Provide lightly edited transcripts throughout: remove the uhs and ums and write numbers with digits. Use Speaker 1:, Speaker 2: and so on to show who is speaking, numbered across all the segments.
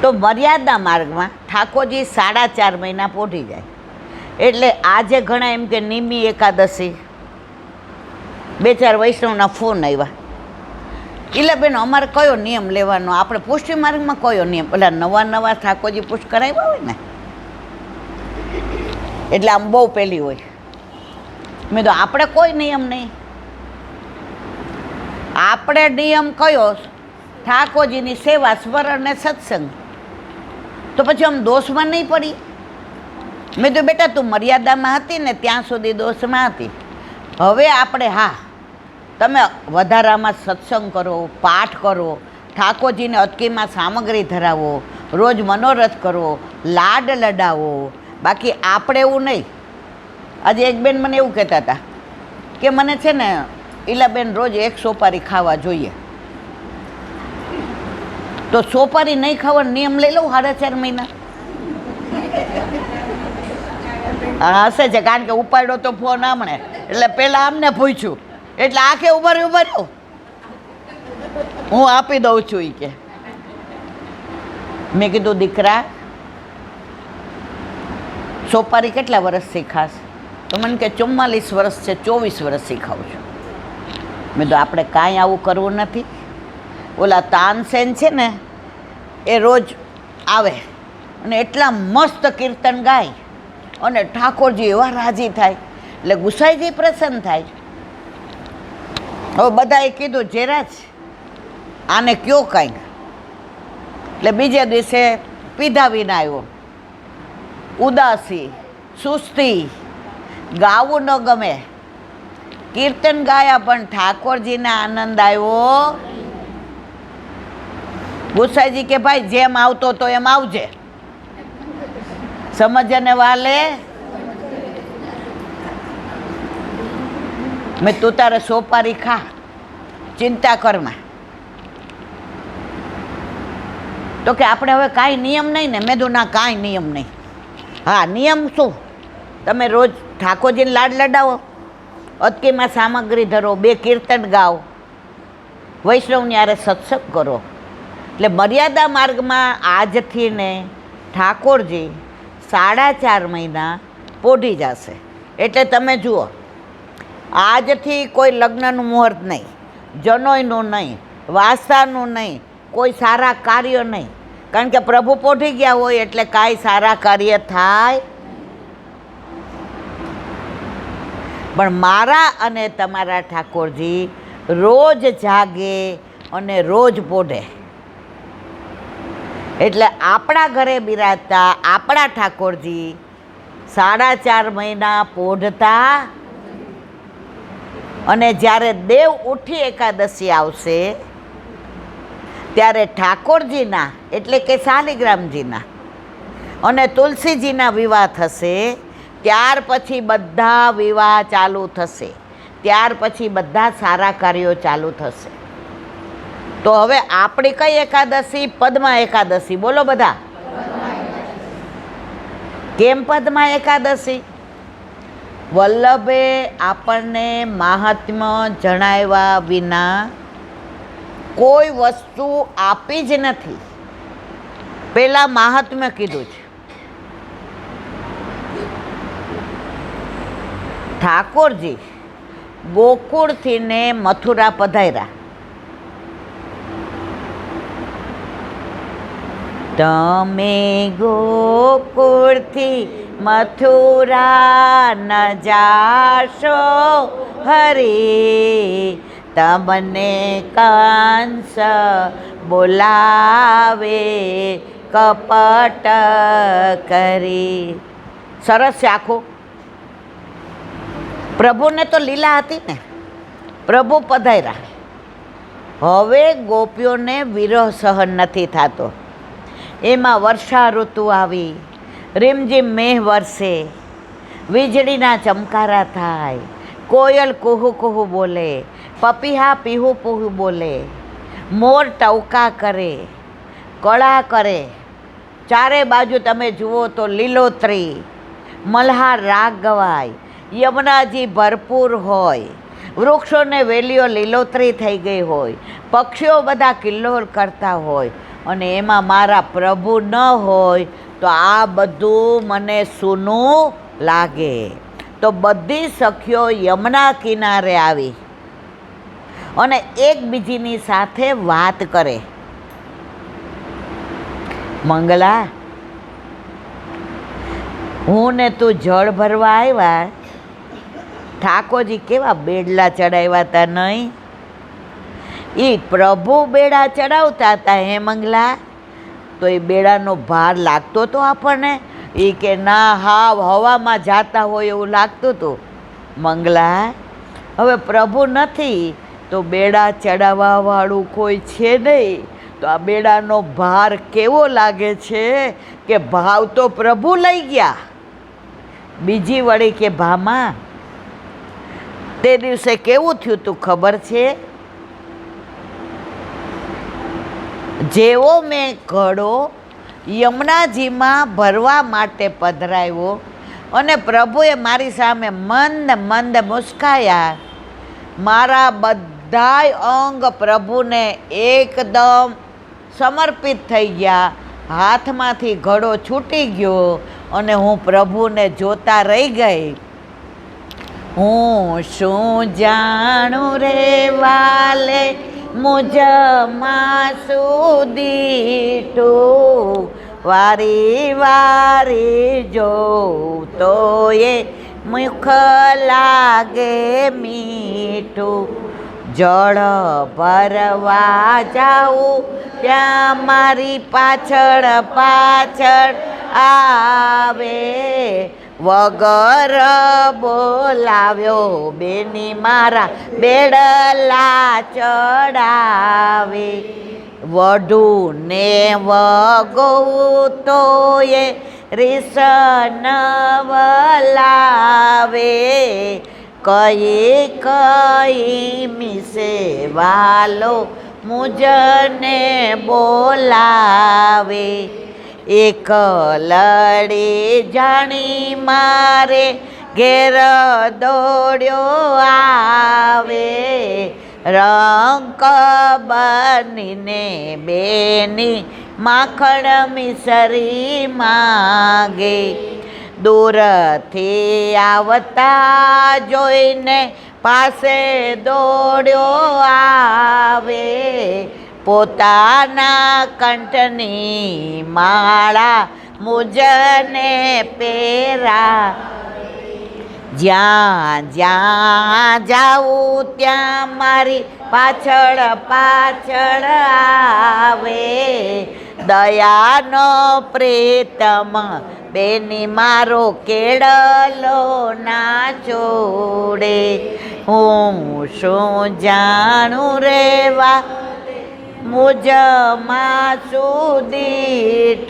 Speaker 1: તો મર્યાદા માર્ગમાં ઠાકોરજી 4.5 મહિના પોઢી જાય. એટલે આજે ઘણા એમ કે નિમી એકાદશી, 2-4 વૈષ્ણવના ફોન આવ્યા, એટલે બેન અમારે કયો નિયમ લેવાનો? આપણે પુષ્ટિ માર્ગમાં કયો નિયમ? એટલે નવા ઠાકોરજી પુષ્ટ કરાવ્યા હોય ને, એટલે આમ બહુ પેલી હોય. મેં તો આપણે કોઈ નિયમ નહીં. આપણે નિયમ કયો? ઠાકોરજીની સેવા, સ્મરણ ને સત્સંગ. તો પછી આમ દોષમાં નહીં પડી. મેં તો બેટા તું મર્યાદામાં હતી ને ત્યાં સુધી દોષમાં હતી. હવે આપણે હા, તમે વધારામાં સત્સંગ કરો, પાઠ કરો, ઠાકોરજીને અટકીમાં સામગ્રી ધરાવો, રોજ મનોરથ કરો, લાડ લડાવો. બાકી આપણે એવું નહીં. આજે એક બેન મને એવું કહેતા હતા કે મને છે ને ઈલાબેન રોજ 1 સોપારી ખાવા જોઈએ. તો સોપારી નહીં ખાવાનો નિયમ લઈ લઉં 4.5 મહિના? હશે છે, કારણ કે ઉપાડ્યો તો ફોન આમણે, એટલે પહેલાં આમને પૂછ્યું, એટલે આખે ઉભા રહ્યો, હું આપી દઉં છું. એ કે મેં કીધું દીકરા સોપારી કેટલા વર્ષથી ખાસ? તો મને કે 44 વર્ષ છે, 24 વર્ષથી ખાઉં છું. મેં તો આપણે કાંઈ આવું કરવું નથી. ઓલા તાનસેન છે ને એ રોજ આવે અને એટલા મસ્ત કીર્તન ગાય અને ઠાકોરજી એવા રાજી થાય, એટલે ગુસાઈજી પ્રસન્ન થાય. હવે બધાએ કીધું જેરાજ આને કયો કાંઈક, એટલે બીજે દિવસે પીધા વિના આવ્યો, ઉદાસી, સુસ્તી, ગાવું ન ગમે. કીર્તન ગાયા પણ ઠાકોરજીને આનંદ આવ્યો. ગુસાઈજી કે ભાઈ જેમ આવતો તો એમ આવજે, સમજને વાલે. મેં તું તારે સોપારી ખા, ચિંતા કરમાં. તો કે આપણે હવે કાંઈ નિયમ નહીં ને? મેં તો ના, કાંઈ નિયમ નહીં. હા, નિયમ શું? તમે રોજ ઠાકોરજીને લાડ લડાવો, અટકીમાં સામગ્રી ધરો, 2 કીર્તન ગાઓ, વૈષ્ણવની હારે સત્સંગ કરો. એટલે મર્યાદા માર્ગમાં આજથી ને ઠાકોરજી 4.5 મહિના પોઢી જશે. એટલે તમે જુઓ, આજથી કોઈ લગ્નનું મુહૂર્ત નહીં, જનોયનું નહીં, વાસ્તાનું નહીં, કોઈ સારા કાર્ય નહીં. કારણ કે પ્રભુ પોઢી ગયા હોય એટલે કાંઈ સારા કાર્ય થાય. પણ મારા અને તમારા ઠાકોરજી રોજ જાગે અને રોજ પોઢે. એટલે આપણા ઘરે બિરાજતા આપણા ઠાકોરજી 4.5 મહિના પોઢતા. અને જ્યારે દેવ ઉઠી એકાદશી આવશે ત્યારે ઠાકોરજીના એટલે કે શાલિગ્રામજીના અને તુલસીજીના વિવાહ થશે. ત્યાર પછી બધા વિવાહ ચાલુ થશે, ત્યાર પછી બધા સારા કાર્યો ચાલુ થશે. તો હવે આપણી કઈ એકાદશી? પદ્મા એકાદશી. બોલો બધા, કેમ પદ્મા એકાદશી? વલ્લભે આપણને મહાત્મ્ય જણાવ્યા વિના કોઈ વસ્તુ આપી જ નથી. પહેલાં મહાત્મ્ય કીધું છે. ઠાકોરજી ગોકુળથી ને મથુરા પધાર્યા. તમે ગોકુળથી મથુરા ન જાશો હરી, તમને કંસ બોલાવે કપટ કરી. સરસ છે આખું. પ્રભુને તો લીલા હતી ને, પ્રભુ પધાર્યા. હવે ગોપીઓને વિરહ સહન નથી થતો. એમાં વર્ષા ઋતુ આવી, રીમઝીમ મેહ વરસે, વીજળીના ચમકારા થાય, કોયલ કુહુ કુહુ બોલે, પપીહા પીહુ પીહુ બોલે, મોર ટવકા કરે, કળા કરે. ચારે બાજુ તમે જુઓ તો લીલોતરી, મલ્હાર રાગ ગવાય, યમુનાજી ભરપૂર હોય, વૃક્ષોને વેલીઓ લીલોતરી થઈ ગઈ હોય, પક્ષીઓ બધા કિલ્લોલ કરતા હોય, અને એમાં મારા પ્રભુ ન હોય તો આ બધું મને સૂનું લાગે. તો બધી સખીઓ યમુના કિનારે આવી અને એકબીજીની સાથે વાત કરે. મંગલા, હું ને તું જળ ભરવા આવ્યા, ઠાકોરજી કેવા બેડલા ચડાવ્યા હતા નહીં? એ પ્રભુ બેડા ચડાવતા હતા હે મંગલા? તો એ બેડાનો ભાર લાગતો હતો આપણને? એ કે ના, હાવ હવામાં જાતા હોય એવું લાગતું હતું. મંગલા, હવે પ્રભુ નથી તો બેડા ચડાવવાવાળું કોઈ છે નહીં, તો આ બેડાનો ભાર કેવો લાગે છે કે ભાવ તો પ્રભુ લઈ ગયા. બીજી વળી કે ભામા, તે દિવસે કેવું થયું તું ખબર છે? જેવો મેં ઘડો યમુનાજીમાં ભરવા માટે પધરાવ્યો અને પ્રભુએ મારી સામે મંદ મંદ મુસ્કાયા, મારા બધાય અંગ પ્રભુને એકદમ સમર્પિત થઈ ગયા. હાથમાંથી ઘડો છૂટી ગયો અને હું પ્રભુને જોતા રહી ગઈ. હું શું જાણું રે વાલે મુજમાં સુદીઠું, વારી વારી જોઉં તો એ મુખ લાગે મીઠું. જળ ભરવા જાઉં ત્યાં મારી પાછળ પાછળ આવે, વગર બોલાવ્યો બેની મારા બેડલા ચડાવે. વઢુને વગવું તો એ રીસ નવલાવે, કઈ કઈ મિસે વાલો મુજને બોલાવે. એક લડી જાણી મારે ઘેર દોડ્યો આવે, રંક બનીને બેની માખણ મિસરી માગે. દૂરથી આવતા જોઈને પાસે દોડ્યો આવે, પોતાના કંઠની માળા મુજને પહેરા. જ્યાં જ્યાં જાઉં ત્યાં મારી પાછળ પાછળ આવે, દયાનો પ્રીતમ બેની મારો કેળલો ના છોડે. હું શું જાણું રેવા મુજમાં સુદીઠું,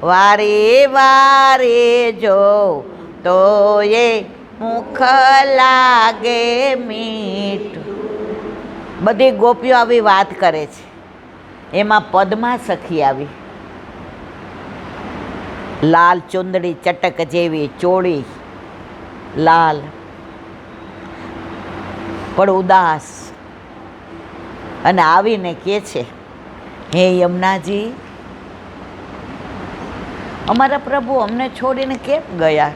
Speaker 1: વારે વારે જો તો એ મુખ લાગે મીઠું. બધી ગોપીઓ આવી વાત કરે છે. એમાં પદ્મા સખી આવી, લાલ ચુંદડી ચટક જેવી ચોળી, લાલ પણ ઉદાસ, અને આવીને કહે છે, હે યમુનાજી, અમારા પ્રભુ અમને છોડીને કેમ ગયા?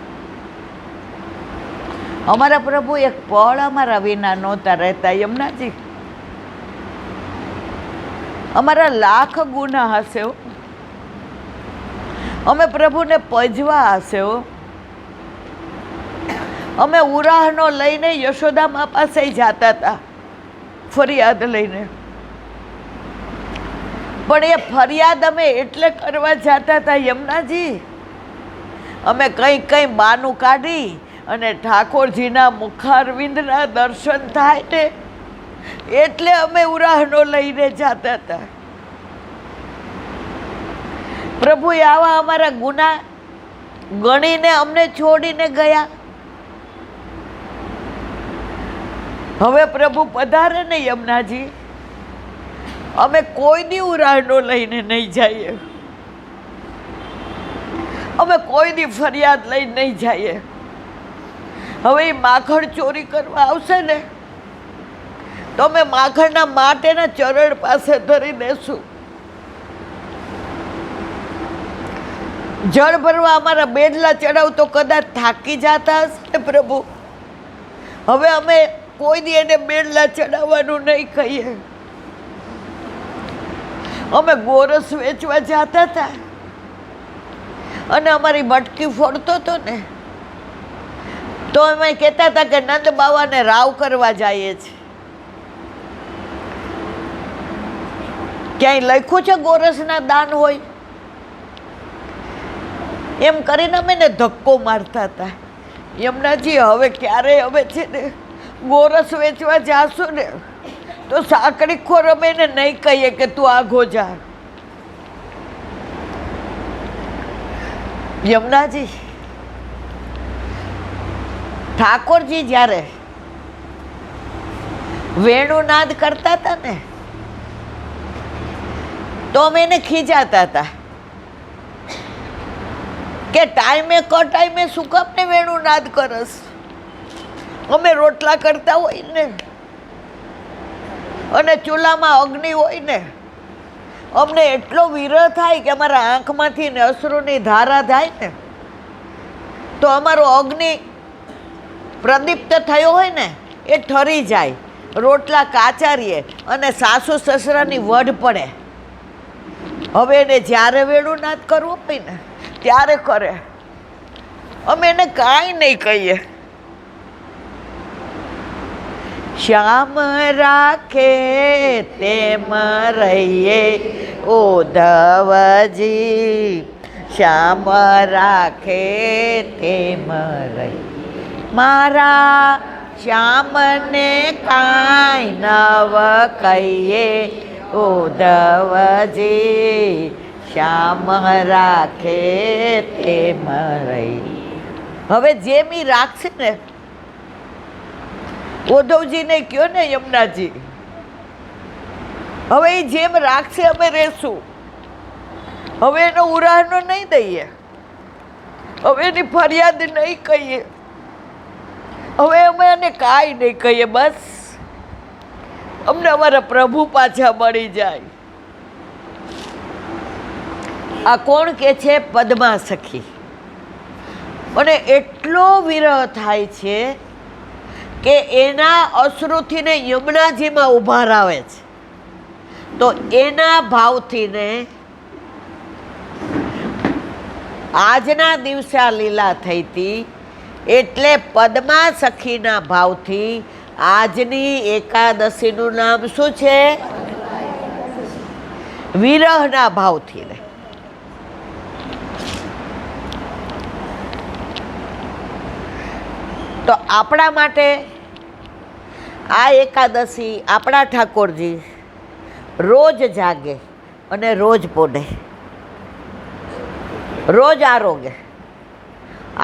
Speaker 1: અમારા પ્રભુ એક પળ અમારા વિના નહોતા રહેતા. યમુનાજી, અમારા લાખ ગુના હશે, અમે પ્રભુને પજવા હશે. અમે ઉરાહનો લઈને યશોદામા પાસે જતા હતા ફરિયાદ લઈને, પણ એ ફરિયાદ અમે એટલે કરવા જતા હતા યમુનાજી, અમે કંઈ કંઈ બાનું કાઢી અને ઠાકોરજીના મુખારવિંદના દર્શન થાય ને એટલે અમે ઉરાહનો લઈને જતા હતા. પ્રભુએ આવા અમારા ગુના ગણીને અમને છોડીને ગયા. હવે પ્રભુ પધારે ને યમુનાજી, અમે કોઈ દી ઉરાહનો લઈને નહીં જઈએ, અમે કોઈ દી ફરિયાદ લઈને નહીં જઈએ. હવે એ માખણ ચોરી કરવા આવશે ને તો અમે માખણના માટેના ચરણ પાસે ધરી દેશું. જળ ભરવા અમારા બેડલા ચડાવતો કદાચ થાકી જતા હશે પ્રભુ. હવે અમે કોઈ દી એને બેડલા ચડાવવાનું નહીં કહીએ. અમે ગોરસ વેચવા જતા હતા અને અમારી મટકી ફોડતો હતો ને, તો અમે કહેતા હતા કે નંદ બાવાને રાવ કરવા જઈએ છીએ. ક્યાંય લખ્યું છે ગોરસના દાન હોય? એમ કરીને અમે ને ધક્કો મારતા હતા. યમુનાજી હવે ક્યારે અમે છે ને ગોરસ વેચવા જાશું ને તો સાંકડી ખોર અમે એને નહીં કહીએ કે તું આઘો જા. યમુનાજી, ઠાકોરજી જ્યારે વેણુનાદ કરતા હતા ને તો અમે એને ખીજાતા હતા કે ટાઈમે ટાઈમે શું કામ ને વેણુનાદ કરસ? અમે રોટલા કરતા હોય ને અને ચૂલામાં અગ્નિ હોય ને, અમને એટલો વિરહ થાય કે અમારા આંખમાંથી ને અશ્રુની ધારા થાય ને તો અમારો અગ્નિ પ્રદીપ્ત થયો હોય ને એ ઠરી જાય, રોટલા કાચા રહીએ અને સાસુ સસરાની વઢ પડે. હવે એને જ્યારે વેણુનાદ કરવું હોય ને ત્યારે કરે. અમે એને કાંઈ નહીં કહીએ. શ્યામ રાખે તેમ રહીએ ઉદ્ધવજી, શ્યામ રાખે તેમ રહી. મારા શ્યામને કાંઈ નવ કહીએ ઉદ્ધવજી, શ્યામ રાખે તેમ રહી. હવે જેમ ઈ રાખશે ને, ઉદ્ધવજીને કયો ને યમુનાજી, હવે એ જેમ રાખશે અમે રહેશું. હવે એનો ઉરાહનો નહીં દઈએ, હવે એની ફરિયાદ નહીં કહીએ, હવે અમે એને કાંઈ નહીં કહીએ. બસ અમને અમારા પ્રભુ પાછા મળી જાય. આ કોણ કે છે? પદ્મા સખી. અને એટલો વિરહ થાય છે કે એના અશ્રુથી ને યમુનાજીમાં ઊભા રાવે છે. તો એના ભાવથી ને આજના દિવસે આ લીલા થઈ હતી, એટલે પદ્મા સખીના ભાવથી આજની એકાદશીનું નામ શું છે? વિરહના ભાવથી ને. તો આપણા માટે આ એકાદશી આપણા ઠાકોરજી રોજ જાગે અને રોજ પોઢે, રોજ આરોગે.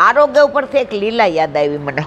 Speaker 1: આરોગ્ય ઉપરથી એક લીલા યાદ આવી મને.